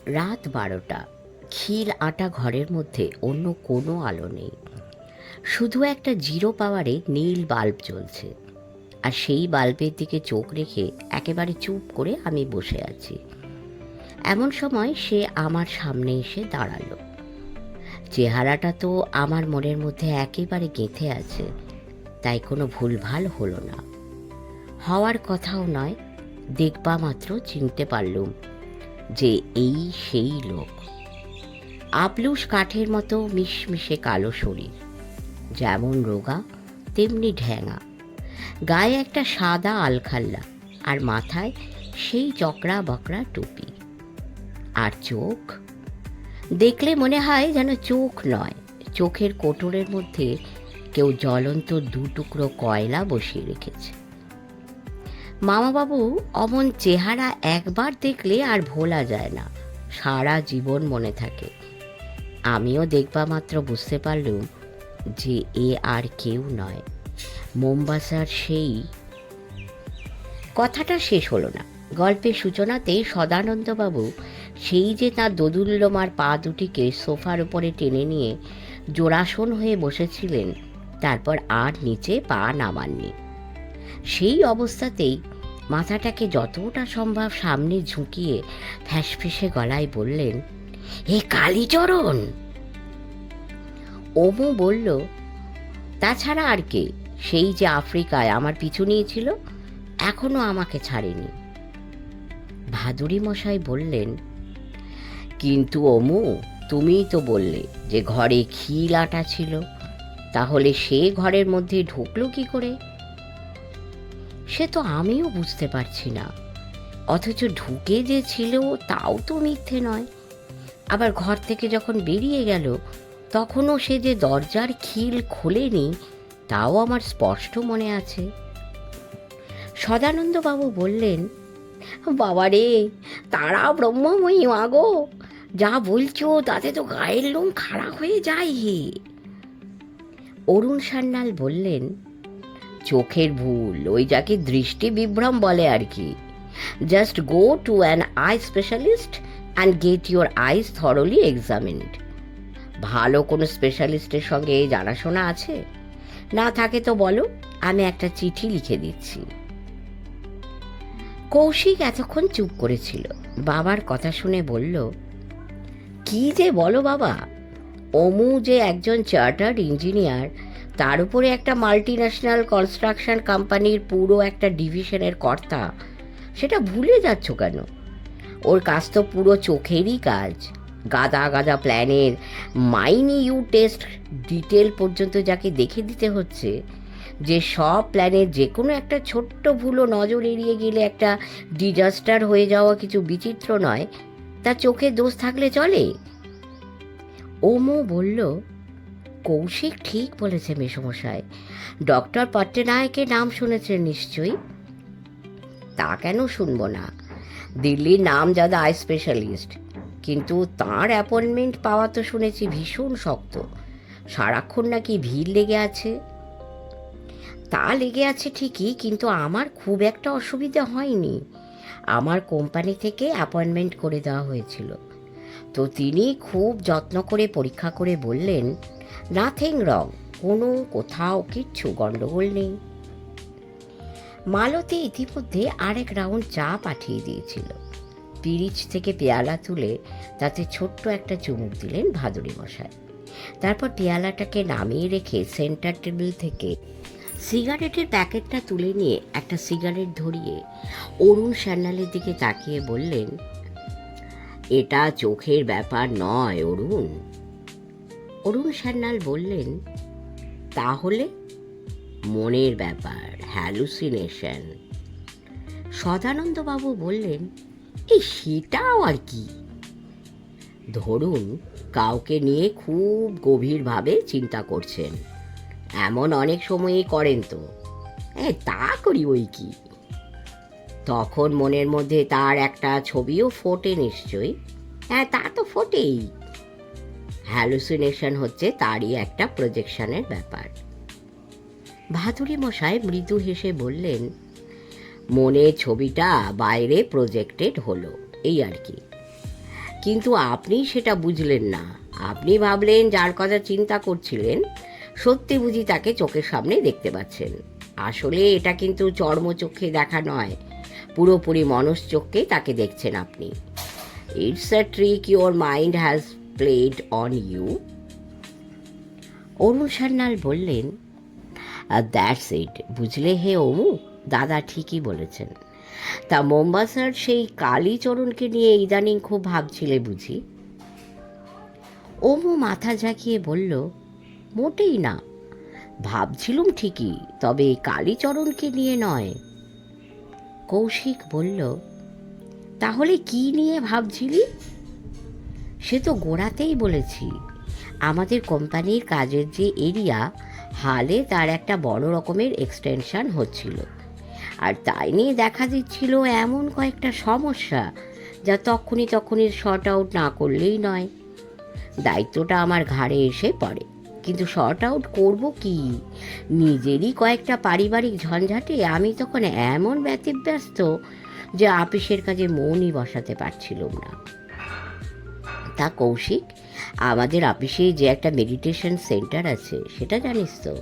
রাত 12টা। খিল আটা ঘরের মধ্যে অন্য কোনো আলো নেই, শুধু একটা জিরো পাওয়ারে নীল বাল্ব জ্বলছে। আর সেই বাল্বের দিকে চোখ রেখে একেবারে চুপ করে আমি বসে আছি। এমন সময় সে আমার সামনে এসে দাঁড়ালো। চেহারাটা তো আমার মনের মধ্যে একেবারে গেঁথে আছে, তাই কোনো ভুলভাল হলো না। হওয়ার কথাও নয়, দেখবা মাত্র চিনতে পারলুম যে এই সেই লোক। আবলুস কাঠের মতো মিশমিশে কালো শরীর, যেমন রোগা তেমনি ঢ্যাঙা, গায়ে একটা সাদা আলখাল্লা, আর মাথায় সেই চকরা বকরা টুপি। আর চোখ দেখলে মনে হয় যেন চোখ নয়, চোখের কোটরের মধ্যে কেউ জ্বলন্ত 2 টুকরো কয়লা বসিয়ে রেখেছে। মামাবাবু অমন চেহারা একবার দেখলে আর ভোলা যায় না, সারা জীবন মনে থাকে। আমিও দেখবা মাত্র বুঝতে পারলুম যে এ আর কেউ নয়, মোমবাসার সেই। কথাটা শেষ হলো না। গল্পের সূচনাতেই সদানন্দবাবু সেই যে তাঁর দোদুল্যমার পা দুটিকে সোফার উপরে টেনে নিয়ে জোড়াসন হয়ে বসেছিলেন, তারপর আর নিচে পা নামাননি। সেই অবস্থাতেই মাথাটাকে যতটা সম্ভব সামনে ঝুঁকিয়ে ফ্যাসফেসে গলায় বললেন, এ কালীচরণ। ওমু বলল, তাছাড়া আর কে? সেই যে আফ্রিকায় আমার পিছু নিয়েছিল, এখনো আমাকে ছাড়েনি। ভাদুরী মশাই বললেন, কিন্তু ওমু, তুমিই তো বললে যে ঘরে খিল আটা ছিল, তাহলে সে ঘরের মধ্যে ঢুকলো কি করে? সে তো আমিও বুঝতে পারছি না। অথচ ঢুকে যে ছিল তাও তো মিথ্যে নয়। আবার ঘর থেকে যখন বেরিয়ে গেল, তখনও সে যে দরজার খিল খোলেনি, তাও আমার স্পষ্ট মনে আছে। সদানন্দবাবু বললেন, বাবারে, তারা ব্রহ্মময়ী মাগো, যা বলছো তাতে তো গায়ের লোম খাড়া হয়ে যায় হে। অরুণ সান্যাল বললেন, চোখের ভুল, ওই যাকে দৃষ্টি বিভ্রম বলে আর কি। Just go to an eye specialist and get your eyes thoroughly examined. ভালো কোনো স্পেশালিস্টের সঙ্গে জানাশোনা আছে? না থাকে তো বলো, আমি একটা চিঠি লিখে দিচ্ছি। কৌশিক এতক্ষণ চুপ করেছিল। বাবার কথা শুনে বলল, কি যে বলো বাবা, অমু যে একজন চার্টার্ড ইঞ্জিনিয়ার, তার উপরে একটা মাল্টি ন্যাশনাল কনস্ট্রাকশন কোম্পানির পুরো একটা ডিভিশনের কর্তা, সেটা ভুলে যাচ্ছ কেন? ওর কাজ তো পুরো চোখেরই কাজ। গাদা গাদা প্ল্যানের মাইনিউ টেস্ট ডিটেল পর্যন্ত যাকে দেখে দিতে হচ্ছে, যে সব প্ল্যানের যে কোনো একটা ছোট্ট ভুলও নজর এড়িয়ে গেলে একটা ডিজাস্টার হয়ে যাওয়া কিছু বিচিত্র নয়, তা চোখে দোষ থাকলে চলে? ওমো বলল, কৌশিক ঠিক বলেছে মেসমশাই। ডক্টর পট্টনায়কের নাম শুনেছেন নিশ্চয়ই? তা কেন শুনবো না, দিল্লির নামজাদা আই স্পেশালিস্ট। কিন্তু তাঁর অ্যাপয়েন্টমেন্ট পাওয়া তো শুনেছি ভীষণ শক্ত। সারাক্ষণ নাকি ভিড় লেগে আছে। তা লেগে আছে ঠিকই, কিন্তু আমার খুব একটা অসুবিধা হয়নি। আমার কোম্পানি থেকে অ্যাপয়েন্টমেন্ট করে দেওয়া হয়েছিল। তো তিনি খুব যত্ন করে পরীক্ষা করে বললেন, নাথিং রং, কোনো কোথাও কিচ্ছু গণ্ডগোল নেই। মালতী ইতিমধ্যে আরেক রাউন্ড চা পাঠিয়ে দিয়েছিল। পিরিচ থেকে পেয়ালা তুলে তাতে ছোট্ট একটা চুমুক দিলেন ভাদুরী মশাই। তারপর পেয়ালাটাকে নামিয়ে রেখে সেন্টার টেবিল থেকে সিগারেটের প্যাকেটটা তুলে নিয়ে একটা সিগারেট ধরিয়ে অরুণ সান্যালের দিকে তাকিয়ে বললেন, এটা চোখের ব্যাপার নয় অরুণ। অরুণ সান্যাল বললেন, তাহলে? মনের ব্যাপার, হ্যালুসিনেশন। সদানন্দবাবু বললেন, এই সেটাও আর কি? ধরুন কাউকে নিয়ে খুব গভীরভাবে চিন্তা করছেন, এমন অনেক সময়ই করেন তো। তা করি ওই কি। তখন মনের মধ্যে তার একটা ছবিও ফোটে নিশ্চয়ই। তা তো ফোটেই। হ্যালুসিনেশন হচ্ছে তারই একটা প্রজেকশনের ব্যাপার। ভাদুরী মশাই মৃদু হেসে বললেন, মনের ছবিটা বাইরে প্রজেক্টেড হলো, এই আর কি। কিন্তু আপনি সেটা বুঝলেন না। আপনি ভাবলেন যার কথা চিন্তা করছিলেন সত্যি বুঝি তাকে চোখের সামনে দেখতে পাচ্ছেন। আসলে এটা কিন্তু চর্মচক্ষে দেখা নয়, পুরোপুরি মনশ্চক্ষে তাকে দেখছেন আপনি। It's a trick your mind has played on you. Arun Sanyal বললেন, দ্যাটস ইট, বুঝলে হে অমু, দাদা ঠিকই বলেছেন। তা মোম্বাসার সেই কালীচরণকে নিয়ে ইদানিং খুব ভাবছিলে বুঝি? অমু মাথা ঝাঁকিয়ে বলল, মোটেই না, ভাবছিলুম ঠিকই, তবে কালীচরণকে নিয়ে নয়। কৌশিক বলল, তাহলে কি নিয়ে ভাবছিলি? সে তো গোড়াতেই বলেছি, আমাদের কোম্পানির কাজের যে এরিয়া, হালে তার একটা বড় রকমের এক্সটেনশন হচ্ছিল, আর তাই নিয়ে দেখা দিচ্ছিল এমন কয়েকটা সমস্যা যা তখনই শর্ট আউট না করলেই নয়। দায়িত্বটা আমার ঘাড়ে এসে পড়ে, কিন্তু শর্ট আউট করবো কি? নিজেরই কয়েকটা পারিবারিক ঝঞ্ঝাটে আমি তখন এমন ব্যতিব্যস্ত যে আপিসের কাজে মনই বসাতে পারছিলাম না। তা কৌশিক, আমাদের অফিসে যে একটা মেডিটেশন সেন্টার আছে সেটা জানিস তো?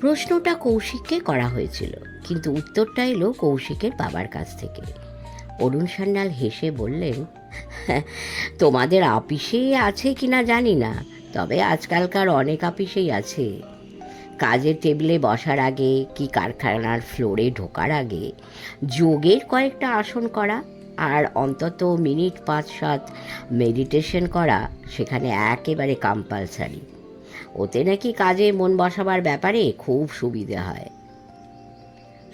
প্রশ্নটা কৌশিককে করা হয়েছিল, কিন্তু উত্তরটা এলো কৌশিকের বাবার কাছ থেকে। অরুণ সান্যাল হেসে বললেন, তোমাদের অফিসে আছে কিনা জানি না, তবে আজকালকার অনেক অফিসেই আছে। কাজের টেবিলে বসার আগে কি কারখানার ফ্লোরে ঢোকার আগে যোগের কয়েকটা আসন করা আর অন্তত মিনিট 5-7 মেডিটেশন করা সেখানে একেবারে কম্পালসারি। ওতে নাকি কাজে মন বসাবার ব্যাপারে খুব সুবিধে হয়।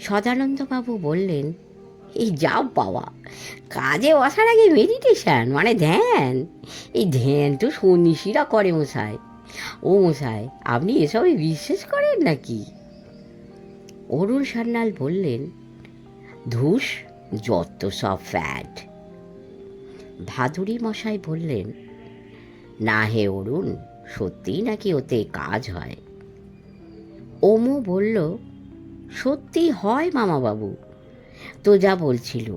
সদানন্দবাবু বললেন, এই যাও পাওয়া, কাজে বসার আগে মেডিটেশন মানে ধ্যান? এই ধ্যান তো সন্ন্যাসীরা করে মশাই। ও মশাই, আপনি এসবে বিশ্বাস করেন নাকি? অরুণ সান্যাল বললেন, ধুস, যত সব ফ্যাট। ভাদুরী মশাই বললেন, না হে অরুণ, সত্যিই নাকি ওতে কাজ হয়? অমু বলল, সত্যি হয় মামাবাবু। তো যা বলছিল,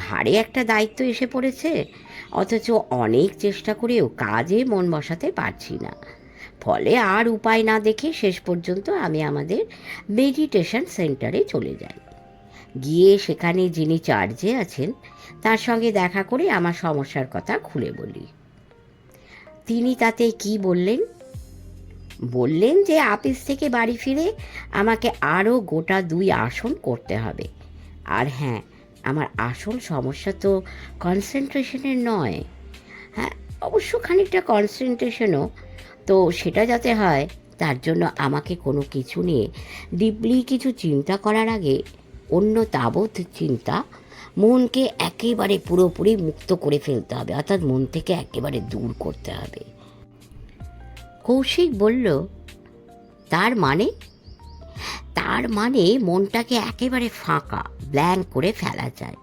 ঘাড়ে একটা দায়িত্ব এসে পড়েছে, অথচ অনেক চেষ্টা করেও কাজে মন বসাতে পারছি না। ফলে আর উপায় না দেখে শেষ পর্যন্ত আমি আমাদের মেডিটেশন সেন্টারে চলে যাই। গিয়ে সেখানে যিনি চার্জে আছেন তার সঙ্গে দেখা করে আমার সমস্যার কথা খুলে বলি। তিনি তাতে কি বললেন? বললেন যে অফিস থেকে বাড়ি ফিরে আমাকে আরও গোটা 2 আসন করতে হবে। আর হ্যাঁ, আমার আসল সমস্যা তো কনসেন্ট্রেশনের নয়। হ্যাঁ, অবশ্য খানিকটা কনসেন্ট্রেশনও, তো সেটা যাতে হয় তার জন্য আমাকে কোনো কিছু নিয়ে ডিপলি কিছু চিন্তা করার আগে অন্য তাবৎ চিন্তা মনকে একেবারে পুরোপুরি মুক্ত করে ফেলতে হবে, অর্থাৎ মন থেকে একেবারে দূর করতে হবে। কৌশিক বলল, তার মানে? তার মানে মনটাকে একেবারে ফাঁকা, ব্ল্যাঙ্ক করে ফেলা যায়।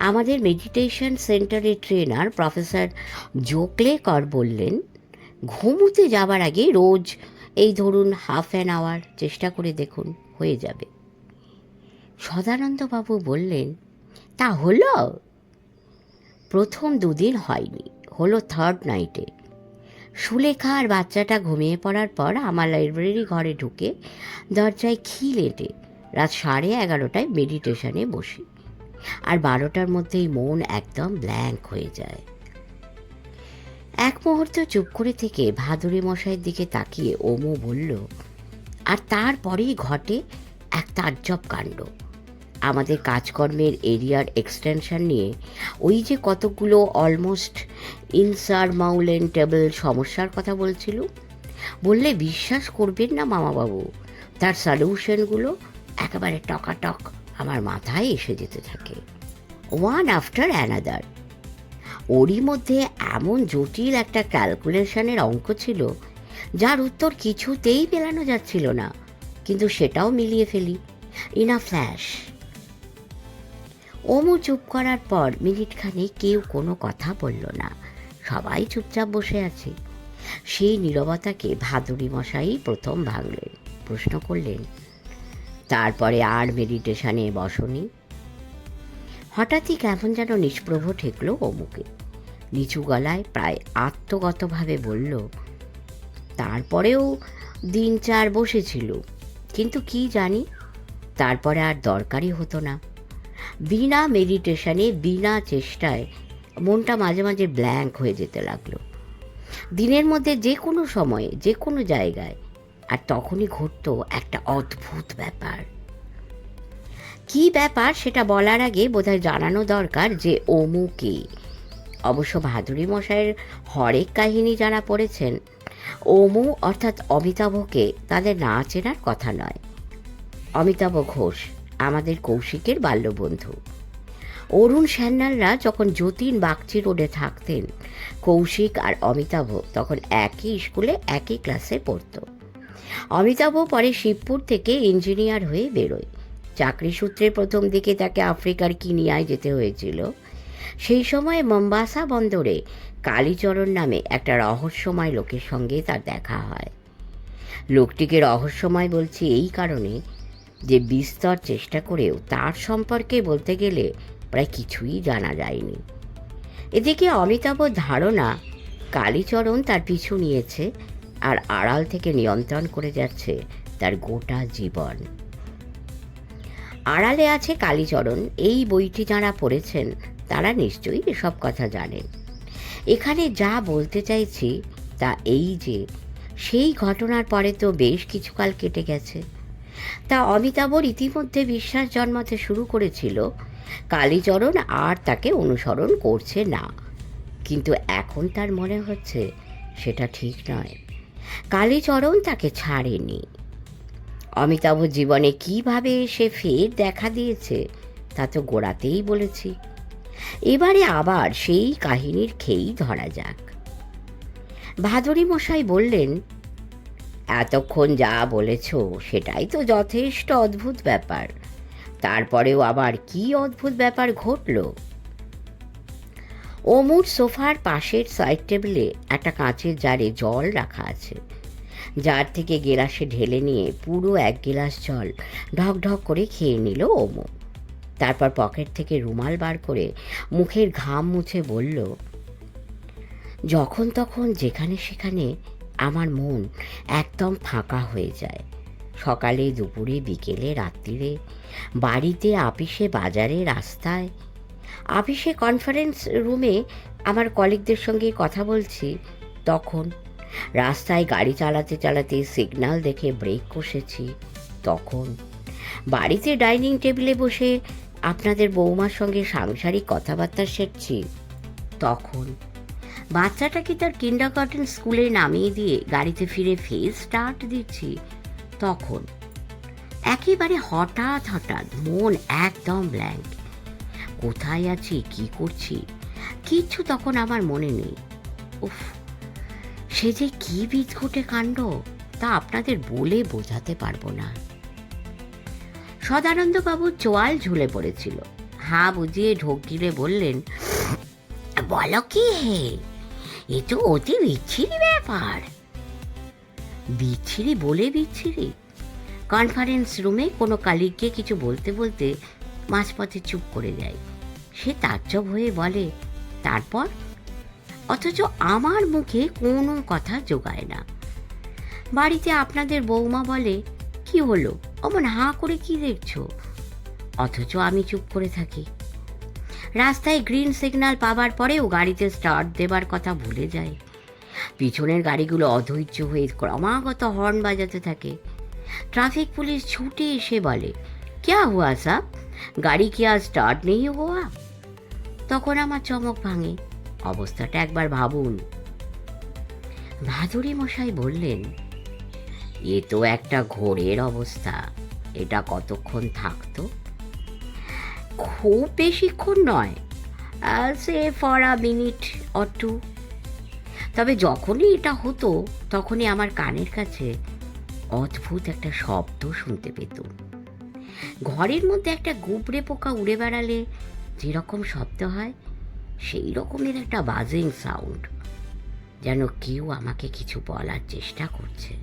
আমাদের মেডিটেশন সেন্টারের ট্রেনার প্রফেসর জোকলেকর বললেন, ঘুমোতে যাবার আগে রোজ এই ধরুন ½ আওয়ার চেষ্টা করে দেখুন, হয়ে যাবে। সদানন্দবাবু বললেন, তা হলো? প্রথম 2 দিন হয়নি, হলো 3rd নাইটে। সুলেখা আর বাচ্চাটা ঘুমিয়ে পড়ার পর আমার লাইব্রেরি ঘরে ঢুকে দরজায় খিল এঁটে রাত 11:30টায় মেডিটেশনে বসি, আর 12টার মধ্যেই মন একদম ব্ল্যাঙ্ক হয়ে যায়। এক মুহূর্ত চুপ করে থেকে ভাদুরী মশাইয়ের দিকে তাকিয়ে ওমো বলল, আর তারপরেই ঘটে এক তাজ্জব কাণ্ড। আমাদের কাজকর্মের এরিয়ার এক্সটেনশন নিয়ে ওই যে কতগুলো অলমোস্ট ইনসারমাউন্টেবল সমস্যার কথা বলছিল, বললে বিশ্বাস করবেন না মামাবাবু, তার সলিউশনগুলো একেবারে টকাটক আমার মাথায় এসে যেতে থাকে, ওয়ান আফটার অ্যানাদার। ওরই মধ্যে এমন জটিল একটা ক্যালকুলেশনের অঙ্ক ছিল যার উত্তর কিছুতেই মেলানো যাচ্ছিল না, কিন্তু সেটাও মিলিয়ে ফেলি ইন আ ফ্ল্যাশ। ওমু চুপ করার পর মিনিটখানে কেউ কোনো কথা বলল না, সবাই চুপচাপ বসে আছে। সেই নীরবতাকে ভাদুরী মশাই প্রথম ভাঙলেন, প্রশ্ন করলেন, তারপরে আর মেডিটেশনে বসনি? হঠাৎই কেমন যেন নিষ্প্রভ ঠেকল অমুকে। নিচু গলায় প্রায় আত্মগতভাবে বলল, তারপরেও দিন 4 বসেছিল, কিন্তু কি জানি তারপরে আর দরকারই হতো না। বিনা মেডিটেশনে, বিনা চেষ্টায় মনটা মাঝে মাঝে ব্ল্যাঙ্ক হয়ে যেতে লাগলো, দিনের মধ্যে যে কোনো সময়ে, যে কোনো জায়গায়। আর তখনই ঘটতো একটা অদ্ভুত ব্যাপার। কি ব্যাপার সেটা বলার আগে বোধহয় জানানো দরকার যে অমু কে। অবশ্য ভাদুরী মশাইয়ের হরেক কাহিনী যারা পড়েছেন, অমু অর্থাৎ অমিতাভকে তাদের না চেনার কথা নয়। অমিতাভ ঘোষ আমাদের কৌশিকের বাল্যবন্ধু। অরুণ সান্যালরা যখন যতীন বাগচি রোডে থাকতেন, কৌশিক আর অমিতাভ তখন একই স্কুলে একই ক্লাসে পড়ত। অমিতাভ পরে শিবপুর থেকে ইঞ্জিনিয়ার হয়ে বেরোয়। চাকরি সূত্রে প্রথম দিকে তাকে আফ্রিকার কিনিয়ায় যেতে হয়েছিল। সেই সময় মোম্বাসা বন্দরে কালীচরণ নামে একটা রহস্যময় লোকের সঙ্গে তার দেখা হয়। লোকটিকে রহস্যময় বলছি এই কারণে যে বিস্তর চেষ্টা করেও তার সম্পর্কে বলতে গেলে প্রায় কিছুই জানা যায়নি। এদিকে অমিতাভ ধারণা কালীচরণ তার পিছু নিয়েছে আর আড়াল থেকে নিয়ন্ত্রণ করে যাচ্ছে তার গোটা জীবন। আড়ালে আছে কালীচরণ, এই বইটি যারা পড়েছেন তারা নিশ্চয়ই এসব কথা জানেন। এখানে যা বলতে চাইছি তা এই যে সেই ঘটনার পরে তো বেশ কিছুকাল কেটে গেছে। তা অমিতাভর ইতিমধ্যে বিশ্বাস জন্মাতে শুরু করেছিল কালীচরণ আর তাকে অনুসরণ করছে না, কিন্তু এখন তার মনে হচ্ছে সেটা ঠিক নয়। কালীচরণ তাকে ছাড়েনি। অমিতাভ জীবনে কিভাবে সে ফের দেখা দিয়েছে তা তো গোড়াতেই বলেছি। এবারে আবার সেই কাহিনীর খেই ধরা যাক। ভাদুরী মশাই বললেন, এতক্ষণ যা বলেছ সেটাই তো যথেষ্ট অদ্ভুত ব্যাপার, তারপরেও আবার কি অদ্ভুত ব্যাপার ঘটল? অমুর সোফার পাশের সাইড টেবিলে একটা কাঁচের জারে জল রাখা আছে। জার থেকে গেলাসে ঢেলে নিয়ে পুরো 1 গেলাস জল ঢক ঢক করে খেয়ে নিল অমু। তারপর পকেট থেকে রুমাল বার করে মুখের ঘাম মুছে বলল, যখন তখন যেখানে সেখানে আমার মন একদম ফাঁকা হয়ে যায়। সকালে, দুপুরে, বিকেলে, রাত্রিরে, বাড়িতে, আপিসে, বাজারে, রাস্তায়। আপিসে কনফারেন্স রুমে আমার কলিগদের সঙ্গে কথা বলছি তখন, রাস্তায় গাড়ি চালাতে চালাতে সিগন্যাল দেখে ব্রেক কষেছি তখন, বাড়িতে ডাইনিং টেবিলে বসে আপনাদের বৌমার সঙ্গে সাংসারিক কথাবার্তা সেরছি তখন, বাচ্চাটাকে তার কিন্ডারগার্টেন স্কুলে নামিয়ে দিয়ে গাড়িতে ফিরে ফের স্টার্ট দিচ্ছি তখন। একেবারে হঠাৎ হঠাৎ মন একদম ব্ল্যাঙ্ক। কোথায় আছি, কি করছি, কিচ্ছু তখন আমার মনে নেই। উফ, সে যে কি বিদঘটে কাণ্ড তা আপনাদের বলে বোঝাতে পারবো না। সদানন্দবাবু চোয়াল ঝুলে পড়েছিল। হাঁ বুঝিয়ে ঢোক গিলে বললেন, বলো কি হে, এ তো অতি বিচ্ছিরি ব্যাপার। বিচ্ছিরি বলে বিচ্ছিরি? কনফারেন্স রুমে কোনো কালিগকে কিছু বলতে বলতে মাঝপথে চুপ করে যায়। সে তাজ্জব হয়ে বলে, তারপর? অথচ আমার মুখে কোনো কথা জোগায় না। বাড়িতে আপনাদের বৌমা বলে, কি হলো অমন হাঁ করে কি দেখছো? অথচ আমি চুপ করে থাকি। রাস্তায় গ্রিন সিগন্যাল পাবার পরেও গাড়িতে স্টার্ট দেবার কথা ভুলে যায়। পিছনের গাড়িগুলো অধৈর্য হয়ে ক্রমাগত হর্ন বাজাতে থাকে। ট্রাফিক পুলিশ ছুটে এসে বলে, ক্যা হুয়া সাব, গাড়ি কি আজ স্টার্ট নেই হুয়া? তখন আমার চমক ভাঙে। অবস্থাটা একবার ভাবুন। ভাদুরী মশাই বললেন, এ তো একটা ঘোরের অবস্থা, এটা কতক্ষণ থাকতো? খুব বেশিক্ষণ নয়, say for a minute or two. তবে যখনই এটা হতো তখনই আমার কানের কাছে অদ্ভুত একটা শব্দ শুনতে পেতুম। ঘরের মধ্যে একটা গুবরে পোকা উড়ে বেড়ালে যেরকম শব্দ হয়, সেই রকমের একটা বাজিং সাউন্ড, যেন কেউ আমাকে কিছু বলার চেষ্টা করছে,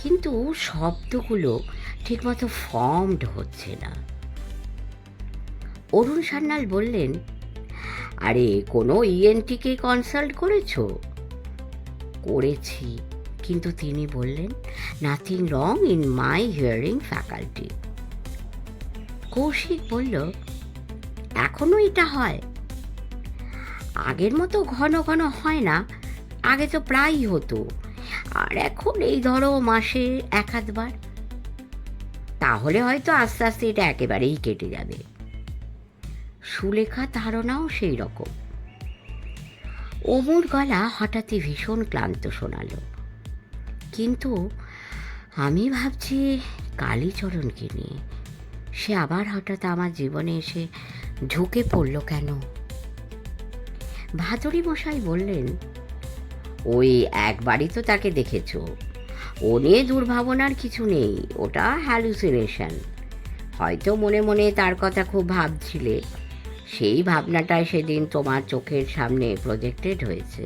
কিন্তু শব্দগুলো ঠিকমতো ফর্মড হচ্ছে না। অরুণ সান্যাল বললেন, আরে কোনো ইএনটিকে কনসাল্ট করেছো? করেছি, কিন্তু তিনি বললেন nothing wrong in my hearing faculty. Koushik বলল, এখনো এটা হয়? আগের মতো ঘন ঘন হয় না, আগে তো প্রায়ই হতো, আর এখন এই ধরো মাসে এক আধবার। তাহলে হয়তো আস্তে আস্তে এটা একেবারেই কেটে যাবে। সুলেখার ধারণাও সেই রকম। অমুর গলা হঠাৎই ভীষণ ক্লান্ত শোনালো। কিন্তু আমি ভাবছি কালীচরণকে নিয়ে। সে আবার হঠাৎ আমার জীবনে এসে ঢুকে পড়ল কেন? ভাদুরী মশাই বললেন, ওই একবারই তো তাকে দেখেছ, ও নিয়ে দুর্ভাবনার কিছু নেই, ওটা হ্যালুসিনেশন। হয়তো মনে মনে তার কথা খুব ভাবছিলে, সেই ভাবনাটাই সেদিন তোমার চোখের সামনে প্রজেক্টেড হয়েছে।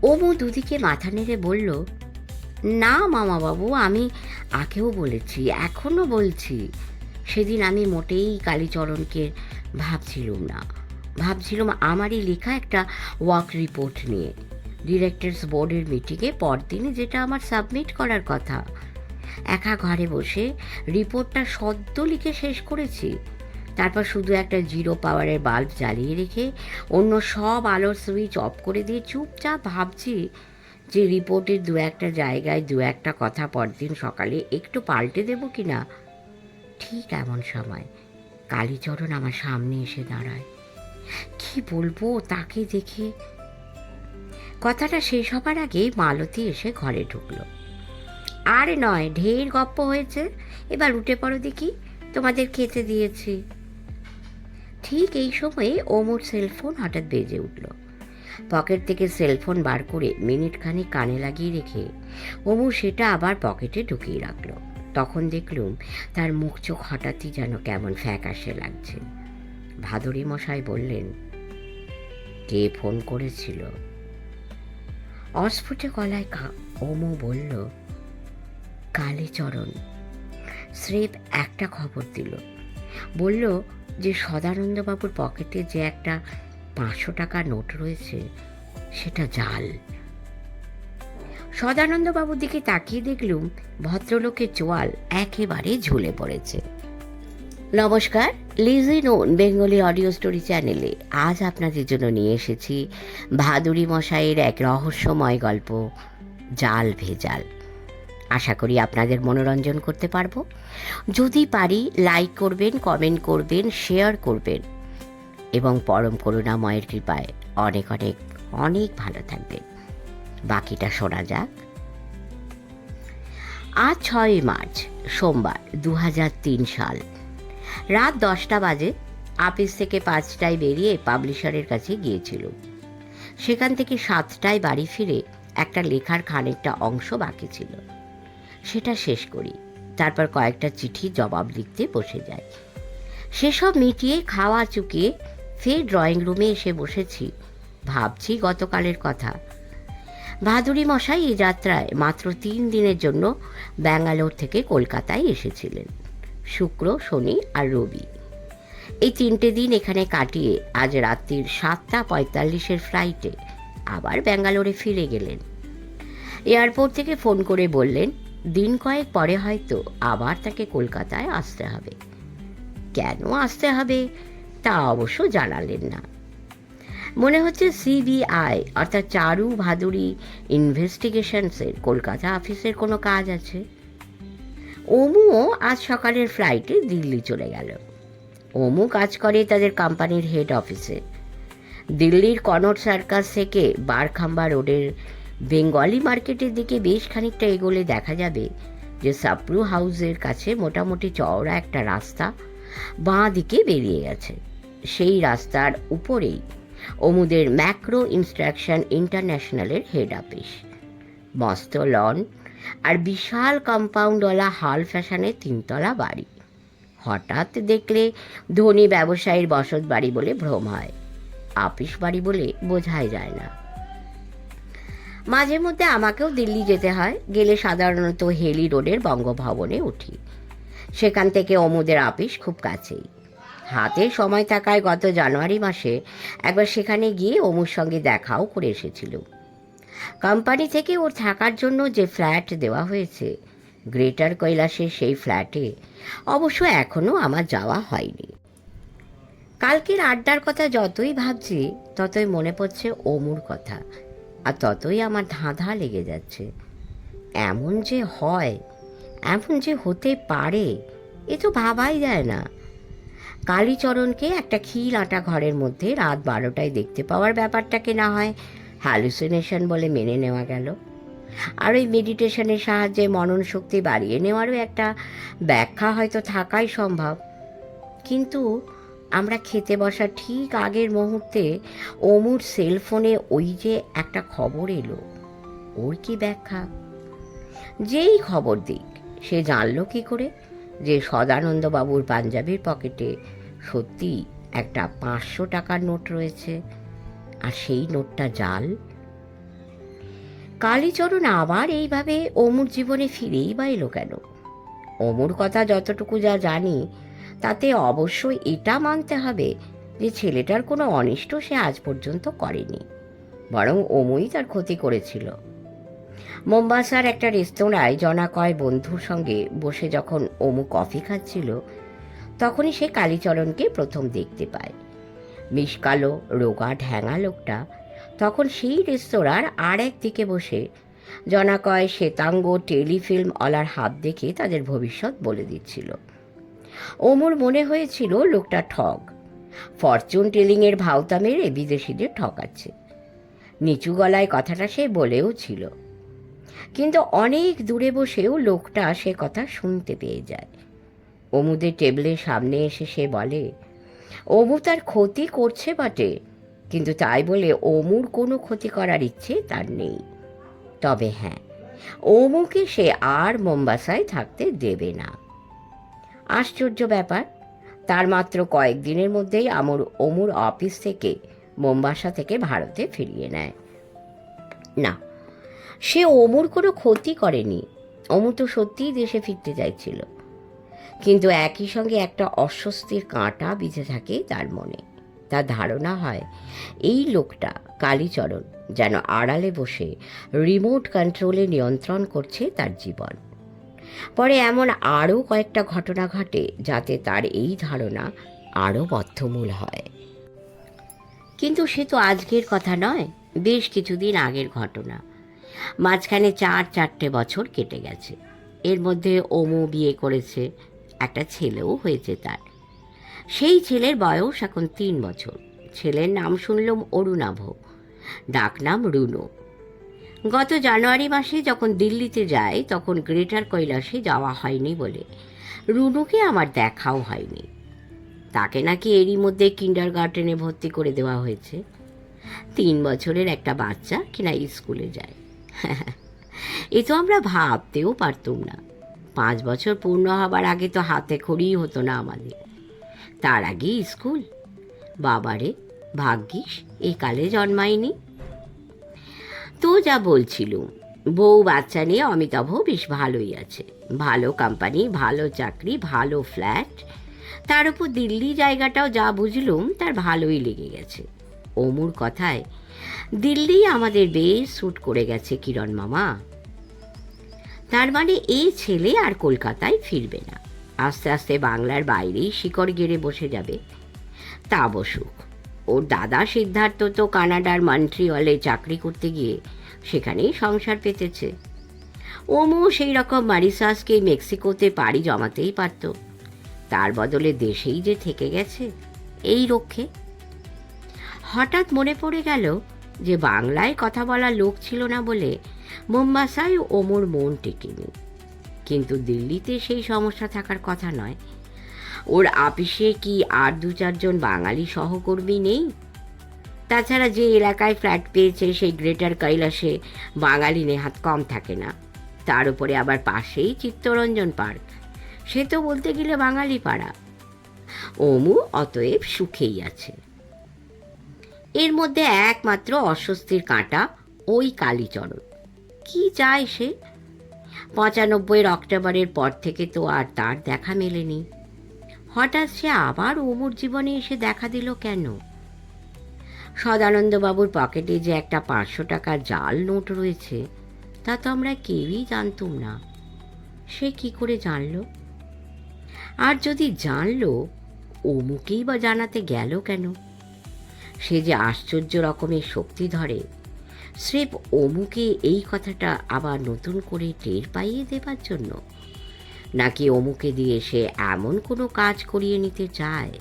অমু দুদিকে মাথা নেড়ে বলল, না মামাবাবু, আমি আগেও বলেছি, এখনও বলছি, সেদিন আমি মোটেই কালীচরণকে ভাবছিলাম আমারই লেখা একটা ওয়ার্ক রিপোর্ট নিয়ে। ডিরেক্টরস বোর্ডের মিটিংয়ে পরদিনই যেটা আমার সাবমিট করার কথা, একা ঘরে বসে রিপোর্টটা সদ্য লিখে শেষ করেছি। তারপর শুধু একটা জিরো পাওয়ারের বাল্ব জ্বালিয়ে রেখে অন্য সব আলোর সুইচ অফ করে দিয়ে চুপচাপ ভাবছি যে রিপোর্টের দু একটা জায়গায় দু একটা কথা পরদিন সকালে একটু পাল্টে দেবো কি না। ঠিক এমন সময় কালীচরণ আমার সামনে এসে দাঁড়ায়। কি বলবো তাকে দেখে। কথাটা শেষ হবার আগেই মালতী এসে ঘরে ঢুকলো। আরে নয়, ঢের গপ্প হয়েছে, এবার উঠে পড়ো দেখি, তোমাদের খেতে দিয়েছি। ঠিক এই সময়ে ওমর সেলফোন হঠাৎ বেজে উঠল। পকেট থেকে সেলফোন বার করে মিনিটখানি কানে লাগিয়ে রেখে ওমর সেটা আবার পকেটে ঢুকিয়ে রাখলো। তখন দেখলুম তার মুখ চোখ হঠাৎই যেন কেমন ফ্যাকাশে লাগছে। ভাদুরী মশাই বললেন, কে ফোন করেছিল? অস্ফুটে গলায় ওমু বলল, কালীচরণ। স্রেফ একটা খবর দিল, বলল যে সদানন্দবাবুর পকেটে যে একটা 500 টাকার নোট রয়েছে সেটা জাল। সদানন্দবাবুর দিকে তাকিয়ে দেখলুম ভদ্রলোকের চোয়াল একেবারে ঝুলে পড়েছে। নমস্কার, lessee known Bengali audio story চ্যানেলে আজ আপনাদের জন্য নিয়ে এসেছি ভাদুরী মশাইয়ের এক রহস্যময় গল্প, জাল ভেজাল। আশা করি আপনাদের মনোরঞ্জন করতে পারবো। যদি পারি লাইক করবেন, কমেন্ট করবেন, শেয়ার করবেন এবং পরম করুণাময়ের কৃপায় অনেক অনেক অনেক ভালো থাকবেন। বাকিটা শোনা যাক। আজ 6 মার্চ সোমবার, 2003 সাল। রাত 10টা বাজে। অফিস থেকে 5টায় বেরিয়ে পাবলিশারের কাছে গিয়েছিল। সেখান থেকে 7টায় বাড়ি ফিরে একটা লেখার খানিকটা অংশ বাকি ছিল, সেটা শেষ করি। তারপর কয়েকটা চিঠির জবাব লিখতে বসে যাই। সেসব মিটিয়ে খাওয়া চুকিয়ে ফের ড্রয়িং রুমে এসে বসেছি। ভাবছি গতকালের কথা। ভাদুরী মশাই এই যাত্রায় মাত্র 3 দিনের জন্য ব্যাঙ্গালোর থেকে কলকাতায় এসেছিলেন, শুক্র, শনি আর রবি। এই 3টে দিন এখানে কাটিয়ে আজ রাত্রির 7:45 ফ্লাইটে আবার ব্যাঙ্গালোরে ফিরে গেলেন। এয়ারপোর্ট থেকে ফোন করে বললেন দিন কয়েক পরে হয়তো আবার তাকে কলকাতায় আসতে হবে। কেন আসতে হবে তা অবশ্য জানালেন না। মনে হচ্ছে সিবিআই অর্থাৎ চারু ভাদুরী ইনভেস্টিগেশনসের কলকাতা অফিসের কোনো কাজ আছে। ওমুও আজ সকালের ফ্লাইটে দিল্লি চলে গেল। ওমু কাজ করে তাদের কোম্পানির হেড অফিসে। দিল্লির কনট সার্কাস থেকে বারখাম্বা রোডের বেঙ্গলি মার্কেটের দিকে বেশ খানিকটা এগোলে দেখা যাবে যে সাপ্রু হাউসের কাছে মোটামুটি চওড়া একটা রাস্তা বাঁ দিকে বেরিয়ে গেছে। সেই রাস্তার উপরেই ওমুদের ম্যাক্রো ইনস্ট্রাকশন ইন্টারন্যাশনালের হেড অফিস। মস্ত লন আর বিশাল কম্পাউন্ডওয়ালা হাল ফ্যাশনের 3তলা বাড়ি। হঠাৎ দেখলে ধনী ব্যবসায়ীর বসত বাড়ি বলে ভ্রম হয়, অফিস বাড়ি বলে বোঝাই যায় না। মাঝে মধ্যে আমাকেও দিল্লি যেতে হয়। গেলে সাধারণত হেলি রোডের বঙ্গভবনে উঠি। সেখান থেকে ওমুদের অফিস খুব কাছেই। হাতে সময় থাকায় গত জানুয়ারি মাসে একবার সেখানে গিয়ে অমুর সঙ্গে দেখাও করে এসেছিল। কোম্পানি থেকে ওর থাকার জন্য যে ফ্ল্যাট দেওয়া হয়েছে গ্রেটার কৈলাসের, সেই ফ্ল্যাটে অবশ্য এখনও আমার যাওয়া হয়নি। কালকের আড্ডার কথা যতই ভাবছি ততই মনে পড়ছে অমুর কথা, আর ততই আমার ধাঁধা লেগে যাচ্ছে। এমন যে হয়, এমন যে হতে পারে, এ তো ভাবাই যায় না। কালীচরণকে একটা খিল আটা ঘরের মধ্যে রাত 12টায় দেখতে পাওয়ার ব্যাপারটাকে না হয় হ্যালুসিনেশন বলে মেনে নেওয়া গেল, আর ওই মেডিটেশনের সাহায্যে মনন শক্তি বাড়িয়ে নেওয়ারও একটা ব্যাখ্যা হয়তো থাকাই সম্ভব। কিন্তু আমরা খেতে বসার ঠিক আগের মুহূর্তে অমুর সেলফোনে ওই যে একটা খবর এলো, ওর কি ব্যাখ্যা? যেই খবর দিক, সে জানলো কি করে যে সদানন্দবাবুর পাঞ্জাবির পকেটে সত্যি একটা 500 টাকার নোট রয়েছে, আর সেই নোটটা জাল? কালীচরণ আবার এইভাবে অমুর জীবনে ফিরেই বা এলো কেন? অমুর কথা যতটুকু যা জানি তাতে অবশ্যই এটা মানতে হবে যে ছেলেটার কোনো অনিষ্ট সে আজ পর্যন্ত করেনি, বরং অমুই তার ক্ষতি করেছিল। মোম্বাসার একটা রেস্তোরাঁয় জনা কয় বন্ধুর সঙ্গে বসে যখন অমু কফি খাচ্ছিল, তখনই সে কালীচরণকে প্রথম দেখতে পায়। মিশকালো রোগা ঢ্যাঙা লোকটা তখন সেই রেস্তোরাঁর আর একদিকে বসে জনা কয় শ্বেতাঙ্গ টেলিফিল্ম অলার হাত দেখে তাদের ভবিষ্যৎ বলে দিচ্ছিল। অমুর মনে হয়েছিল লোকটা ঠগ, ফরচুন টেলিংয়ের ভাওতা মেরে বিদেশিদের ঠকাচ্ছে। নিচু গলায় কথাটা সে বলেও ছিল, কিন্তু অনেক দূরে বসেও লোকটা সে কথা শুনতে পেয়ে যায়। অমুদের টেবিলের সামনে এসে সে বলে, অমু তার ক্ষতি করছে বটে, কিন্তু তাই বলে অমুর কোনো ক্ষতি করার ইচ্ছে তার নেই। তবে হ্যাঁ, অমুকে সে আর মোম্বাসায় থাকতে দেবে না। আশ্চর্য ব্যাপার, তার মাত্র কয়েকদিনের মধ্যেই অমুর অফিস থেকে মোম্বাসা থেকে ভারতে ফিরিয়ে নেয়। না, সে অমুর কোনো ক্ষতি করেনি। অমু তো সত্যিই দেশে ফিরতে চাইছিল, কিন্তু একই সঙ্গে একটা অস্বস্তির কাঁটা বিঁধে থাকে তার মনে। তার ধারণা হয় এই লোকটা কালীচরণ যেন আড়ালে বসে রিমোট কন্ট্রোলে নিয়ন্ত্রণ করছে তার জীবন। পরে এমন আরও কয়েকটা ঘটনা ঘটে যাতে তার এই ধারণা আরও বদ্ধমূল হয়। কিন্তু সে তো আজকের কথা নয়, বেশ কিছুদিন আগের ঘটনা। মাঝখানে 4 বছর কেটে গেছে। এর মধ্যে অমু বিয়ে করেছে, একটা ছেলেও হয়েছে তার। সেই ছেলের বয়স এখন 3 বছর। ছেলের নাম শুনলাম অরুণাভ, ডাকনাম রুনু। গত জানুয়ারি মাসে যখন দিল্লিতে যায় তখন গ্রেটার কৈলাসে যাওয়া হয়নি বলে রুনুকে আমার দেখাও হয়নি। তাকে নাকি এরই মধ্যে কিন্ডারগার্টেনে ভর্তি করে দেওয়া হয়েছে। 3 বছরের একটা বাচ্চা কিনা স্কুলে যায়। এ তো আমরা ভাবতেও পারতুম না। 5 বছর পূর্ণ হবার আগে তো হাতে খড়িই হতো না আমাদের, তার আগেই স্কুল। বাবারে, ভাগ্যিস এ কালে জন্মায়নি। তো যা বলছিলুম, বউ বাচ্চা নিয়ে অমিতাভ বেশ ভালোই আছে। ভালো কোম্পানি, ভালো চাকরি, ভালো ফ্ল্যাট, তার উপর দিল্লি জায়গাটাও যা বুঝলুম তার ভালোই লেগে গেছে। অমুর কথায় দিল্লি আমাদের বেশ স্যুট করে গেছে কিরণ মামা। তার মানে এই ছেলে আর কলকাতায় ফিরবে না, আস্তে আস্তে বাংলার বাইরেই শিকড় গেড়ে বসে যাবে। তা বসুক, ওর দাদা সিদ্ধার্থ তো কানাডার মন্ট্রিয়লে চাকরি করতে গিয়ে সেখানেই সংসার পেতেছে। ওমু সেই রকম মারিসাসকে মেক্সিকোতে পাড়ি জমাতেই পারত, তার বদলে দেশেই যে থেকে গেছে এই রক্ষে। হঠাৎ মনে পড়ে গেল যে বাংলায় কথা বলার লোক ছিল না বলে মোম্বাসায় ওমর মন টেকেনি। কিন্তু দিল্লিতে সেই সমস্যা থাকার কথা নয়। ওর আপিসে কি আর 2-4 জন বাঙালি সহকর্মী নেই? তাছাড়া যে এলাকায় ফ্ল্যাট পেয়েছে সেই গ্রেটার কৈলাসে বাঙালি নেহাত কম থাকে না। তার উপরে আবার পাশেই চিত্তরঞ্জন পার্ক, সে তো বলতে গেলে বাঙালি পাড়া। অমু অতএব সুখেই আছে। এর মধ্যে একমাত্র অস্বস্তির কাঁটা ওই কালীচরণ। কি চায় সে? 95 অক্টোবরের পর থেকে তো আর তার দেখা মেলেনি। হঠাৎ সে আবার অমুর জীবনে এসে দেখা দিল কেন? সদানন্দবাবুর পকেটে যে একটা 500 টাকার জাল নোট রয়েছে তা তো আমরা কেউই জানতুম না। সে কি করে জানল? আর যদি জানলো, অমুকেই বা জানাতে গেল কেন? সে যে আশ্চর্য রকমের শক্তি ধরে, স্রেফ অমুকে এই কথাটা আবার নতুন করে টের পাইয়ে দেবার জন্য, নাকি অমুকে দিয়ে সে এমন কোনো কাজ করিয়ে নিতে চায়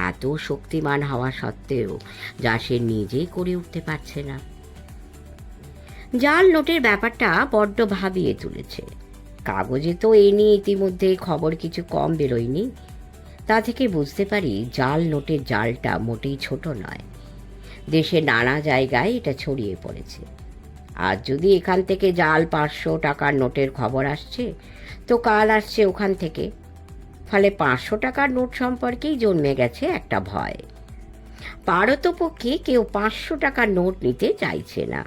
এত শক্তিমান হওয়া সত্ত্বেও যা সে নিজেই করে উঠতে পারছে না। জাল নোটের ব্যাপারটা বড্ড ভাবিয়ে তুলেছে। কাগজে তো এ নিয়ে ইতিমধ্যে খবর কিছু কম বেরোয়নি। তা থেকে বুঝতে পারি জাল নোটের জালটা মোটেই ছোট নয়। দেশের নানা জায়গায় এটা ছড়িয়ে পড়েছে। আর যদি এখান থেকে জাল 500 টাকার নোটের খবর আসছে, তো কাল আসছে ওখান থেকে। ফলে 500 টাকার নোট সম্পর্কেই জন্মে গেছে একটা ভয়। পারতপক্ষে কেউ 500 টাকার নোট নিতে চাইছে না।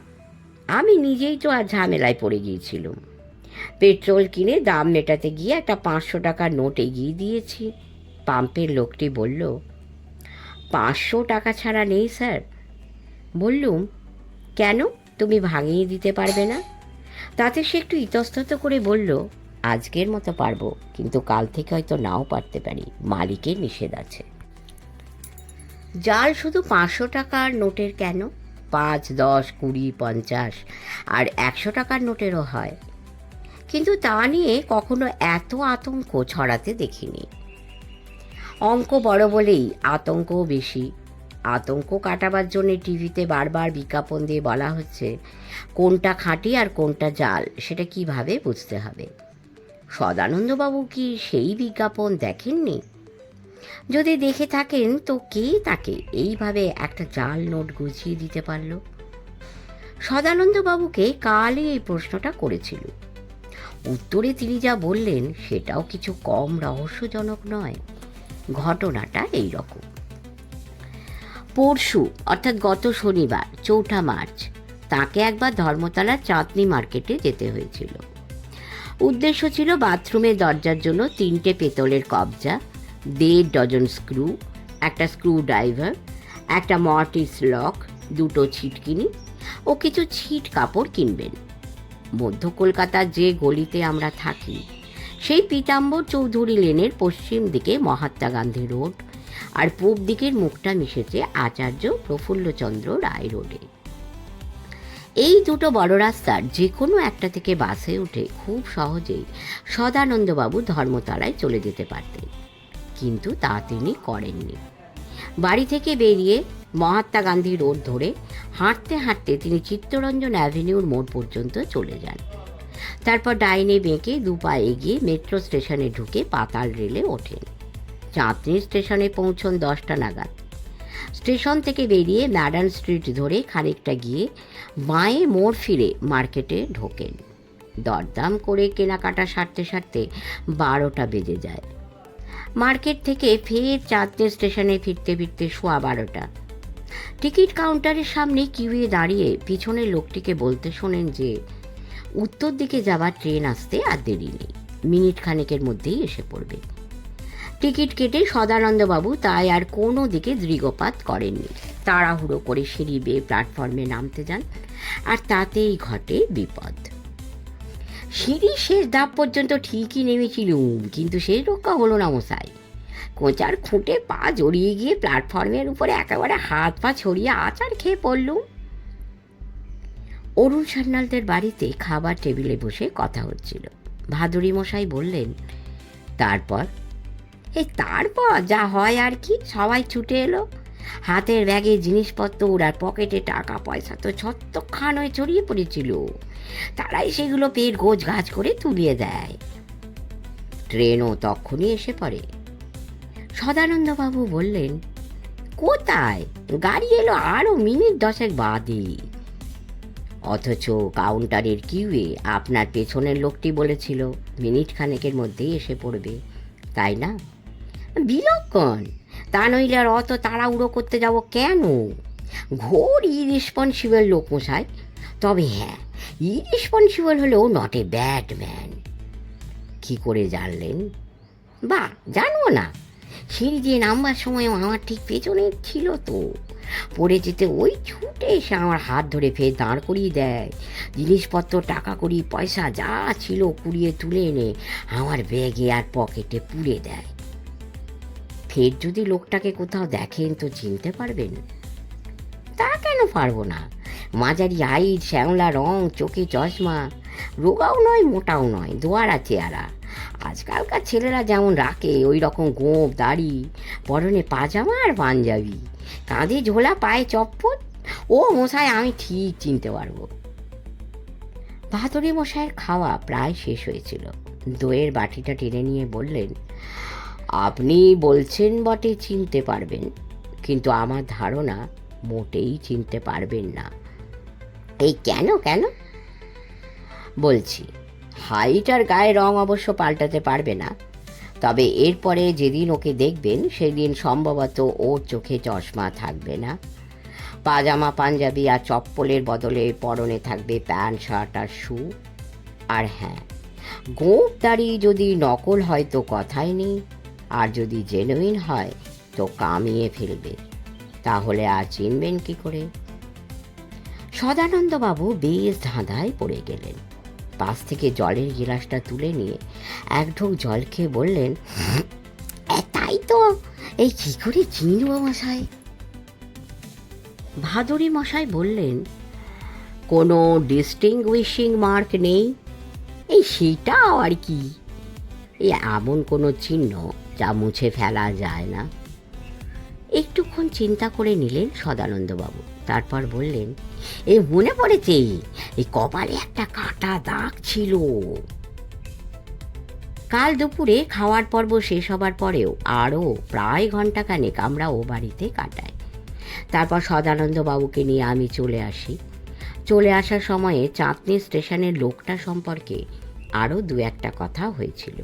আমি নিজেই তো আর ঝামেলায় পড়ে গিয়েছিলাম। পেট্রোল কিনে দাম মেটাতে গিয়ে একটা 500 টাকার নোট এগিয়ে দিয়েছি। পাম্পের লোকটি বলল, 500 টাকা ছাড়া নেই স্যার। বললুম, কেন, তুমি ভাঙিয়ে দিতে পারবে না? তাতে সে একটু ইতস্তত করে বলল, আজকের মতো পারবো, কিন্তু কাল থেকে হয়তো নাও পারতে পারি, মালিকের নিষেধ আছে। জাল শুধু 500 টাকার নোটের কেন, 5, 10, 20, 50 আর 100 টাকার নোটেরও হয়। কিন্তু তা নিয়ে কখনো এত আতঙ্ক ছড়াতে দেখিনি। অঙ্ক বড় বলেই আতঙ্কও বেশি। আতঙ্ক কাটাবার জন্য টিভিতে বারবার বিজ্ঞাপন দিয়ে বলা হচ্ছে কোনটা খাঁটি আর কোনটা জাল সেটা কিভাবে বুঝতে হবে। সদানন্দবাবু কি সেই বিজ্ঞাপন দেখেননি? যদি দেখে থাকেন তো কে তাকে এইভাবে একটা জাল নোট গুছিয়ে দিতে পারল? সদানন্দবাবুকে কালই এই প্রশ্নটা করেছিল। উত্তরে তিনি যা বললেন সেটাও কিছু কম রহস্যজনক নয়। ঘটনাটা এই রকম। পরশু অর্থাৎ গত শনিবার 4 মার্চ তাকে একবার ধর্মতলার চাঁদনি মার্কেটে যেতে হয়েছিল। উদ্দেশ্য ছিল বাথরুমের দরজার জন্য 3টে পেতলের কবজা, 1.5 ডজন স্ক্রু, একটা স্ক্রু ড্রাইভার, একটা মর্টিস লক, 2টো ছিটকিনি ও কিছু ছিট কাপড় কিনবেন। মধ্য কলকাতার যে গলিতে আমরা থাকি সেই পীতাম্বর চৌধুরী লেনের পশ্চিম দিকে মহাত্মা গান্ধী রোড আর পূব দিকের মুখটা মিশেছে আচার্য প্রফুল্লচন্দ্র রায় রোডে। এই দুটো বড় রাস্তার যে কোনো একটা থেকে বাসে উঠে খুব সহজেই সদানন্দবাবু ধর্মতলায় চলে যেতে পারতেন, কিন্তু তা তিনি করেননি। বাড়ি থেকে বেরিয়ে মহাত্মা গান্ধী রোড ধরে হাঁটতে হাঁটতে তিনি চিত্তরঞ্জন অ্যাভিনিউর মোড় পর্যন্ত চলে যান। তারপর ডাইনে বেঁকে 2 পা এগিয়ে মেট্রো স্টেশনে ঢুকে পাতাল রেলে ওঠেন। চাঁদনি স্টেশনে পৌঁছন 10টা নাগাদ। স্টেশন থেকে বেরিয়ে ম্যাডান স্ট্রিট ধরে খানিকটা গিয়ে বাঁয়ে মোড় ফিরে মার্কেটে ঢোকেন। দরদাম করে কেনাকাটা সারতে সারতে 12টা বেজে যায়। মার্কেট থেকে ফের চাঁদনি স্টেশনে ফিরতে ফিরতে 12:15। টিকিট কাউন্টারের সামনে কিউয়ে দাঁড়িয়ে পিছনের লোকটিকে বলতে শোনেন যে উত্তর দিকে যাবার ট্রেন আসতে আর দেরি নেই, মিনিট খানেকের মধ্যেই এসে পড়বে। টিকিট কেটে সদানন্দবাবু তাই আর কোনো দিকে দৃগপাত করেননি। তাড়াহুড়ো করে সিঁড়ি বেয়ে প্ল্যাটফর্মে নামতে যান, আর তাতেই ঘটে বিপদ। সিঁড়ি শেষ ধাপ পর্যন্ত ঠিকই নেমেছিলুম, কিন্তু সেই রক্ষা হলো না মশাই। কোঁচার খুঁটে পা জড়িয়ে গিয়ে প্ল্যাটফর্মের উপরে একেবারে হাত পা ছড়িয়ে আচার খেয়ে পড়লুম। অরুণ সান্যালদের বাড়িতে খাবার টেবিলে বসে কথা হচ্ছিল। ভাদুরী মশাই বললেন, তারপর যা হয় আর কি, সবাই ছুটে এলো। হাতের ব্যাগে জিনিসপত্র আর পকেটে টাকা পয়সা তো ছত্রখান হয়ে ছড়িয়ে পড়েছিল। তারাই সেগুলো পেট গোছ গাছ করে তুলিয়ে দেয়। ট্রেনও তখনই এসে পড়ে। সদানন্দবাবু বললেন, কোথায়? গাড়ি এলো আরও মিনিট 10 বাদে। অথচ কাউন্টারের কিউয়ে আপনার পেছনের লোকটি বলেছিল মিনিট খানেকের মধ্যেই এসে পড়বে, তাই না? বিলক্ষণ, তা নইলে আর অত তাড়াহুড়ো করতে যাব কেন? ঘোর ইরেসপন্সিবল লোক মশাই। তবে হ্যাঁ, ইরেসপন্সিবল হলেও নট এ ব্যাড ম্যান। কি করে জানলেন? বা জানবো না, সিঁড়ি দিয়ে নামবার সময় আমার ঠিক পেছনে ছিল তো। পড়ে যেতে ওই ছুটে এসে আমার হাত ধরে ফের দাঁড় করিয়ে দেয়। জিনিসপত্র, টাকা কড়ি, পয়সা যা ছিল কুড়িয়ে তুলে এনে আমার ব্যাগে আর পকেটে পুরে দেয়। ফের যদি লোকটাকে কোথাও দেখেন তো চিনতে পারবেন? তা কেন পারবো না? মাঝারি হাইট, শ্যাওলা রং, চোখে চশমা, রোগাও নয় মোটাও নয়, দোয়ারা চেহারা। আজকালকার ছেলেরা যেমন রাখে ওই রকম গোঁফ দাড়ি, পরনে পাজামা আর পাঞ্জাবি, কাঁধে ঝোলা, পায়ে চপ্পল। ও মশাই, আমি ঠিক চিনতে পারবো। ভাদুরী মশাইয়ের খাওয়া প্রায় শেষ হয়েছিল। দইয়ের বাটিটা টেনে নিয়ে বললেন, আপনি বলছেন বটে চিনতে পারবেন, কিন্তু আমার ধারণা মোটেই চিনতে পারবেন না। এই কেন কেন? বলছি, হাইট আর গায়ের রং অবশ্য পাল্টাতে পারবে না, তবে এরপরে যেদিন ওকে দেখবেন সেদিন সম্ভবত ওর চোখে চশমা থাকবে না। পাজামা, পাঞ্জাবি আর চপ্পলের বদলে পরনে থাকবে প্যান্ট, শার্ট আর শু। আর হ্যাঁ, গোঁফ দাড়ি যদি নকল হয় তো কথাই নেই, আর যদি জেনুইন হয় তো কামিয়ে ফেলবে। তাহলে আর চিনবেন কি করে? সদানন্দবাবু বেশ ধাঁধায় পড়ে গেলেন। পাশ থেকে জলের গিলাসটা তুলে নিয়ে এক ঢোক জল খেয়ে বললেন, তাই তো, এই কি করে চিনব মশাই? ভাদুরী মশাই বললেন, কোনো ডিস্টিংগুইশিং মার্ক নেই? এই সেটাও আর কি, এই এমন কোনো চিহ্ন যা মুছে ফেলা যায় না। একটুক্ষণ চিন্তা করে নিলেন সদানন্দবাবু, তারপর বললেন, এই মনে পড়েছে, এই কপালে একটা কাটা দাগ ছিল। কাল দুপুরে খাওয়ার পর্ব শেষ হবার পরেও আরও প্রায় ঘণ্টাখানেক আমরা ও বাড়িতে কাটাই। তারপর সদানন্দবাবুকে নিয়ে আমি চলে আসি। চলে আসার সময়ে চাঁদনি স্টেশনের লোকটা সম্পর্কে আরও দু একটা কথা হয়েছিল,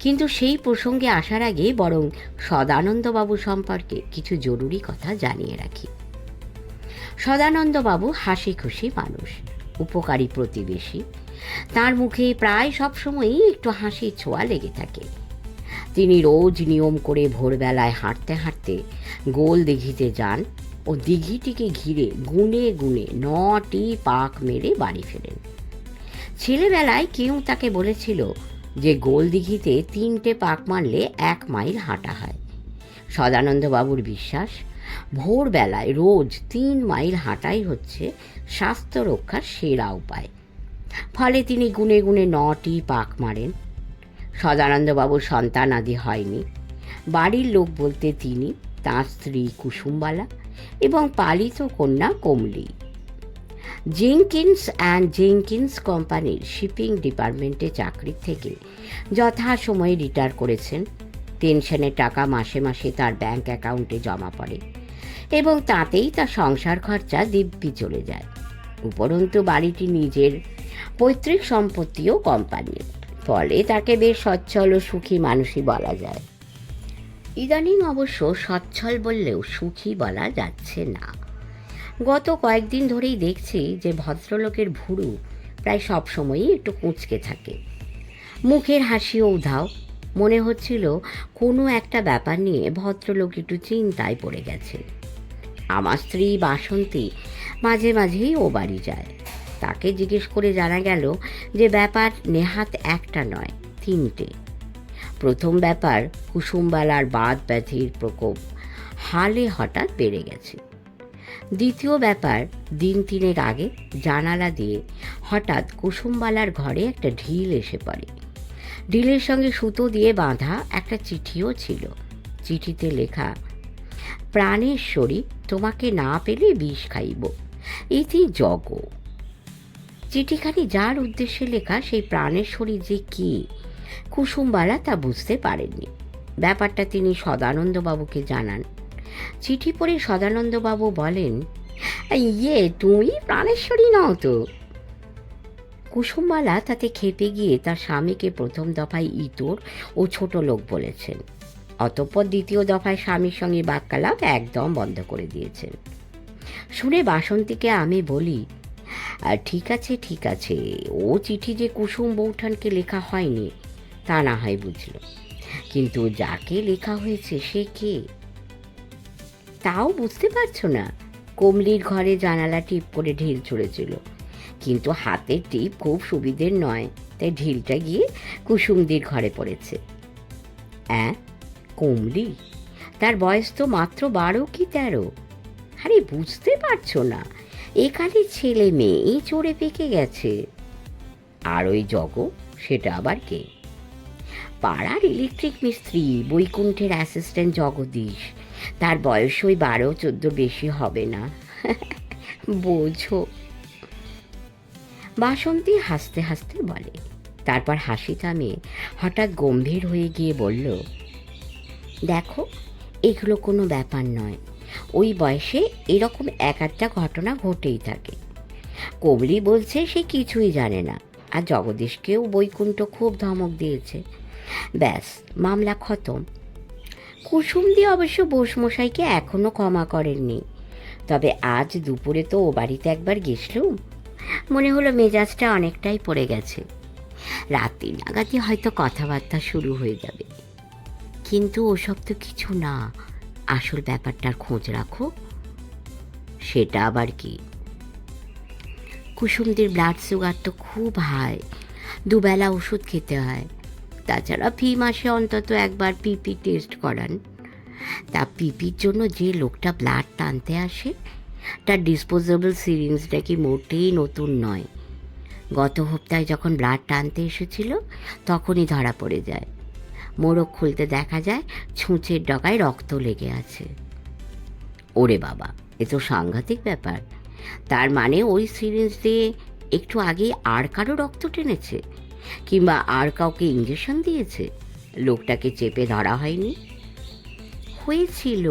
কিন্তু সেই প্রসঙ্গে আসার আগে বরং সদানন্দবাবু সম্পর্কে কিছু জরুরি কথা জানিয়ে রাখি। সদানন্দবাবু হাসি খুশি মানুষ, উপকারী প্রতিবেশী। তার মুখে প্রায় সবসময়ই একটু হাসির ছোঁয়া লেগে থাকে। তিনি রোজ নিয়ম করে ভোরবেলায় হাঁটতে হাঁটতে গোল দিঘিতে যান ও দিঘিটিকে ঘিরে গুনে গুনে 9টি পাক মেরে বাড়ি ফেরেন। ছেলেবেলায় কেউ তাকে বলেছিল যে গোল দিঘিতে 3টে পাক মারলে 1 মাইল হাঁটা হয়। সদানন্দবাবুর বিশ্বাস, ভোরবেলায় রোজ 3 মাইল হাঁটাই হচ্ছে স্বাস্থ্য রক্ষার সেরা উপায়। ফলে তিনি গুনে গুনে 9টি পাক মারেন। সদানন্দবাবুর সন্তান আদি হয়নি। বাড়ির লোক বলতে তিনি, তাঁর স্ত্রী কুসুমবালা এবং পালিত কন্যা কমলি। জেঙ্কিন্স অ্যান্ড জেঙ্কিন্স কোম্পানির শিপিং ডিপার্টমেন্টে চাকরির থেকে যথাসময়ে রিটায়ার করেছেন। পেনশনের টাকা মাসে মাসে তার ব্যাংক অ্যাকাউন্টে জমা পড়ে এবং তাতেই তার সংসার খরচা দিব্যি চলে যায়। উপরন্তু বাড়িটি নিজের পৈতৃক সম্পত্তিও কোম্পানির, ফলে তাকে বেশ সচ্ছল ও সুখী মানুষই বলা যায়। ইদানিং অবশ্য সচ্ছল বললেও সুখী বলা যাচ্ছে না। গত কয়েকদিন ধরেই দেখছি যে ভদ্রলোকের ভুরু প্রায় সবসময়ই একটু কুঁচকে থাকে, মুখের হাসিও উধাও। মনে হচ্ছিল কোনো একটা ব্যাপার নিয়ে ভদ্রলোক একটু চিন্তায় পড়ে গেছে। আমার স্ত্রী বাসন্তী মাঝে মাঝেই ও বাড়ি যায়। তাকে জিজ্ঞেস করে জানা গেল যে ব্যাপার নেহাত একটা নয়, 3টে। প্রথম ব্যাপার, কুসুমবালার বাত ব্যাধির প্রকোপ হালে হঠাৎ বেড়ে গেছে। দ্বিতীয় ব্যাপার, দিন 3 আগে জানালা দিয়ে হঠাৎ কুসুমবালার ঘরে একটা ঢিল এসে পড়ে। ঢিলের সঙ্গে সুতো দিয়ে বাঁধা একটা চিঠিও ছিল। চিঠিতে লেখা, প্রাণেশ্বরী, তোমাকে না পেলে বিষ খাইব, ইতি জগ। চিঠিখানি যার উদ্দেশ্যে লেখা, সেই প্রাণেশ্বরী যে কে কুসুমবালা তা বুঝতে পারেননি। ব্যাপারটা তিনি সদানন্দবাবুকে জানান। চিঠি পড়ে সদানন্দবাবু বলেন, তুমি প্রাণেশ্বরী নও তো? কুসুমবালা তাতে খেপে গিয়ে তার স্বামীকে প্রথম দফায় ইতর ও ছোট লোক বলেছেন। অতঃপর দ্বিতীয় দফায় স্বামীর সঙ্গে বাক্যালাপ একদম বন্ধ করে দিয়েছেন। শুনে বাসন্তীকে আমি বলি, ঠিক আছে ঠিক আছে, ও চিঠি যে কুসুম বৌঠানকে লেখা হয়নি তা না হয় বুঝল, কিন্তু যাকে লেখা হয়েছে সে কে তাও বুঝতে পারছো না? কমলির ঘরে জানালা টিপ করে ঢিল ছুঁড়েছিল, কিন্তু হাতের টিপ খুব সুবিধের নয়, তাই ঢিলটা গিয়ে কুসুমদির ঘরে পড়েছে। অ্যাঁ, কমলি? তার বয়স তো মাত্র 12 কি 13। আরে বুঝতে পারছো না? এখানে ছেলে মেয়ে চড়ে পেকে গেছে। আর ওই জগ, সেটা আবার কে? পাড়ার ইলেকট্রিক মিস্ত্রি বৈকুণ্ঠের অ্যাসিস্ট্যান্ট জগদীশ। তার বয়স ওই 12-14 বেশি হবে না। বোঝো। বাসন্তী হাসতে হাসতে বলে, তারপর হাসি থামিয়ে হঠাৎ গম্ভীর হয়ে গিয়ে বলল, দেখো, এগুলো কোনো ব্যাপার নয়। ওই বয়সে এরকম এক একটা ঘটনা ঘটেই থাকে। কমলি বলছে সে কিছুই জানে না, আর জগদীশকেও বৈকুণ্ঠ খুব ধমক দিয়েছে। ব্যাস, মামলা খতম। কুসুমদি অবশ্য বোসমশাইকে এখনও ক্ষমা করেননি। তবে আজ দুপুরে তো ও বাড়িতে একবার গেছলুম, মনে হলো মেজাজটা অনেকটাই পড়ে গেছে। রাত্রি নাগাদই হয়তো কথাবার্তা শুরু হয়ে যাবে। কিন্তু ওসব তো কিছু না, আসল ব্যাপারটার খোঁজ রাখো। সেটা আবার কি? কুসুমদের ব্লাড সুগার তো খুব হাই, দুবেলা ওষুধ খেতে হয়। তাছাড়া ফি মাসে অন্তত একবার পিপি টেস্ট করান। তা পিপির জন্য যে লোকটা ব্লাড টানতে আসে, তার ডিসপোজেবল সিরিঞ্জটা কি মোটেই নতুন নয়। গত সপ্তাহে যখন ব্লাড টানতে এসেছিল তখনই ধরা পড়ে যায়। মোড়ক খুলতে দেখা যায় ছুঁচের ডগায় রক্ত লেগে আছে। ওরে বাবা, এ তো সাংঘাতিক ব্যাপার। তার মানে ওই সিরিঞ্জ দিয়ে একটু আগেই আর কারো রক্ত টেনেছে, কিংবা আর কাউকে ইঞ্জেকশন দিয়েছে। লোকটাকে চেপে ধরা হয়নি? হয়েছিল।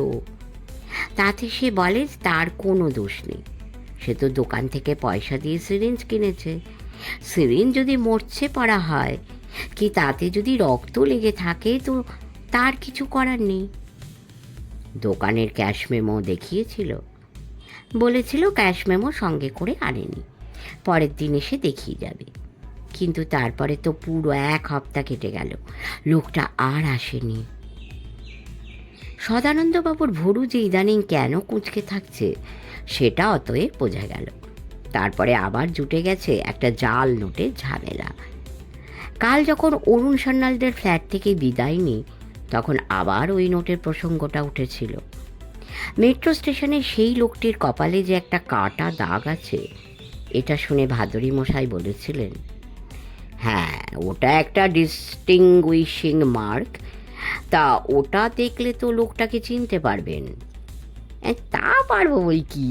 তাতে সে বলে তার কোনো দোষ নেই। সে তো দোকান থেকে পয়সা দিয়ে সিরিঞ্জ কিনেছে। সিরিঞ্জ যদি মরচে পড়া হয়, কি তাতে যদি রক্ত লেগে থাকে, তো তার কিছু করার নেই। দোকানের ক্যাশ মেমো দেখিয়েছিল, বলেছিল ক্যাশ মেমো সঙ্গে করে আনেনি, পরের দিন এসে দেখিয়ে যাবে। কিন্তু তারপরে তো পুরো 1 সপ্তাহ কেটে গেল, লোকটা আর আসেনি। সদানন্দবাবুর ভুরু যে ইদানিং কেন কুঁচকে থাকছে, সেটা অতএব বোঝা গেল। তারপরে আবার জুটে গেছে একটা জাল নোটের ঝামেলা। কাল যখন অরুণ সান্যালদের ফ্ল্যাট থেকে বিদায় নিই, তখন আবার ওই নোটের প্রসঙ্গটা উঠেছিল। মেট্রো স্টেশনে সেই লোকটির কপালে যে একটা কাটা দাগ আছে, এটা শুনে ভাদুরী মশাই বলেছিলেন, হ্যাঁ, ওটা একটা ডিস্টিংগুইশিং মার্ক। তা ওটা দেখলে তো লোকটাকে চিনতে পারবেন। তা পারবো বই কি।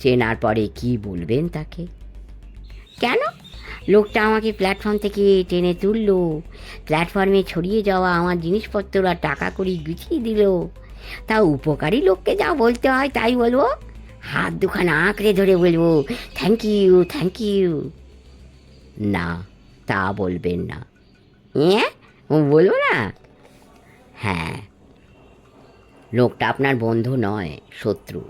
চেনার পরে কি বলবেন তাকে? কেন? লোকটা আমাকে প্ল্যাটফর্ম থেকে টেনে তুললো, প্ল্যাটফর্মে ছড়িয়ে যাওয়া আমার জিনিসপত্র আর টাকা কড়ি গুছিয়ে দিল। তা উপকারী লোককে যা বলতে হয় তাই বলবো, হাত দুখানা আঁকড়ে ধরে বলবো, থ্যাংক ইউ, থ্যাংক ইউ। না, তা বলবেন না। হ্যাঁ, বলবো না? হ্যাঁ, লোকটা আপনার বন্ধু নয়, শত্রু।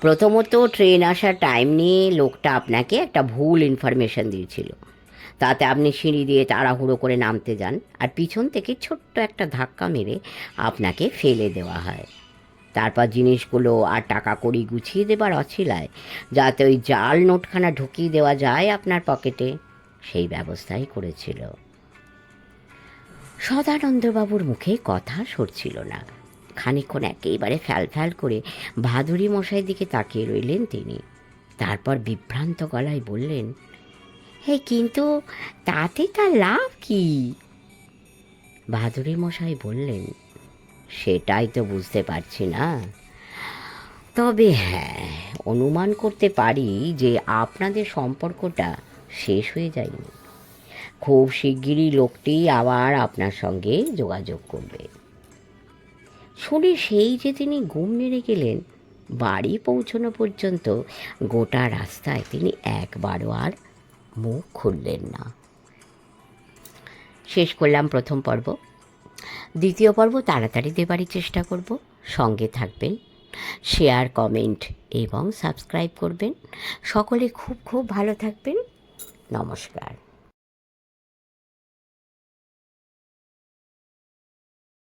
প্রথমত, ট্রেন আসার টাইম নিয়ে লোকটা আপনাকে একটা ভুল ইনফরমেশন দিয়েছিল। তাতে আপনি সিঁড়ি দিয়ে তাড়াহুড়ো করে নামতে যান, আর পিছন থেকে ছোট্ট একটা ধাক্কা মেরে আপনাকে ফেলে দেওয়া হয়। তারপর জিনিসগুলো আর টাকা কড়ি গুছিয়ে দেবার অছিলায় যাতে ওই জাল নোটখানা ঢুকিয়ে দেওয়া যায় আপনার পকেটে, সেই ব্যবস্থাই করেছিল। সদানন্দবাবুর মুখে কথা সরছিল না। খানিকক্ষণ একেবারে ফ্যাল করে ভাদুরী মশাই দিকে তাকিয়ে রইলেন তিনি। তারপর বিভ্রান্ত গলায় বললেন, হে, কিন্তু তাতে তার লাভ কি? ভাদুরী মশাই বললেন, সেটাই তো বুঝতে পারছি না। তবে হ্যাঁ, অনুমান করতে পারি যে আপনাদের সম্পর্কটা শেষ হয়ে যায়নি। খুব শিগগিরই লোকটি আবার আপনার সঙ্গে যোগাযোগ করবে। শুনে সেই যে তিনি ঘুম নেড়ে গেলেন, বাড়ি পৌঁছানো পর্যন্ত গোটা রাস্তায় তিনি একবারও আর মুখ খুললেন না। শেষ করলাম প্রথম পর্ব। দ্বিতীয় পর্ব তাড়াতাড়ি দেবারই চেষ্টা করব। সঙ্গে থাকবেন, শেয়ার, কমেন্ট এবং সাবস্ক্রাইব করবেন। সকলে খুব খুব ভালো থাকবেন। নমস্কার।